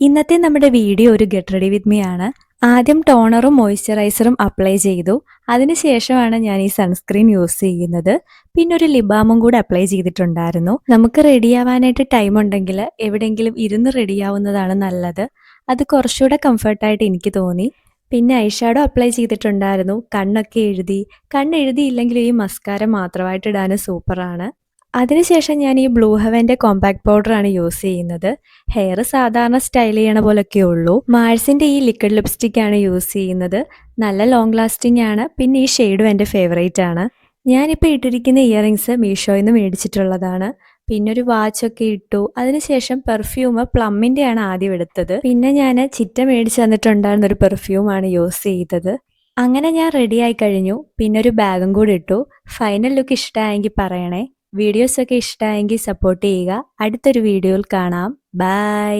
ഇന്നത്തെ നമ്മുടെ വീഡിയോ ഒരു ഗെറ്റ് റെഡി വിത്ത് മീ ആണ്. ആദ്യം ടോണറും മോയ്സ്ചറൈസറും അപ്ലൈ ചെയ്തു. അതിനുശേഷമാണ് ഞാൻ ഈ സൺസ്ക്രീൻ യൂസ് ചെയ്യുന്നത്. പിന്നെ ഒരു ലിപ് ബാമും കൂടെ അപ്ലൈ ചെയ്തിട്ടുണ്ടായിരുന്നു. നമുക്ക് റെഡിയാവാനായിട്ട് ടൈം ഉണ്ടെങ്കിൽ എവിടെയെങ്കിലും ഇരുന്ന് റെഡിയാവുന്നതാണ് നല്ലത്. അത് കുറച്ചുകൂടെ കംഫർട്ടായിട്ട് എനിക്ക് തോന്നി. പിന്നെ ഐഷാഡോ അപ്ലൈ ചെയ്തിട്ടുണ്ടായിരുന്നു. കണ്ണൊക്കെ എഴുതി. കണ്ണെഴുതിയില്ലെങ്കിലും ഈ മസ്കാര മാത്രമായിട്ട് ഇടാനും സൂപ്പറാണ്. അതിനുശേഷം ഞാൻ ഈ ബ്ലൂ ഹെവൻ്റെ കോമ്പാക്ട് പൗഡറാണ് യൂസ് ചെയ്യുന്നത്. ഹെയർ സാധാരണ സ്റ്റൈൽ ചെയ്യണ പോലൊക്കെ ഉള്ളൂ. മാഴ്സിൻ്റെ ഈ ലിക്വിഡ് ലിപ്സ്റ്റിക് ആണ് യൂസ് ചെയ്യുന്നത്. നല്ല ലോങ് ലാസ്റ്റിംഗ് ആണ്. പിന്നെ ഈ ഷെയ്ഡും എൻ്റെ ഫേവറേറ്റ് ആണ്. ഞാനിപ്പോൾ ഇട്ടിരിക്കുന്ന ഇയറിങ്സ് മീഷോയിൽ നിന്ന് മേടിച്ചിട്ടുള്ളതാണ്. പിന്നെ ഒരു വാച്ചൊക്കെ ഇട്ടു. അതിനുശേഷം പെർഫ്യൂം പ്ലമ്മിൻ്റെ ആണ് ആദ്യം എടുത്തത്. പിന്നെ ഞാൻ ചിറ്റ മേടിച്ച് തന്നിട്ടുണ്ടായിരുന്ന ഒരു പെർഫ്യൂമാണ് യൂസ് ചെയ്തത്. അങ്ങനെ ഞാൻ റെഡി ആയി കഴിഞ്ഞു. പിന്നെ ഒരു ബാഗും കൂടി ഇട്ടു. ഫൈനൽ ലുക്ക് ഇഷ്ടമായെങ്കിൽ പറയണേ. വീഡിയോസൊക്കെ ഇഷ്ടമായെങ്കിൽ സപ്പോർട്ട് ചെയ്യുക. അടുത്തൊരു വീഡിയോയിൽ കാണാം. ബൈ.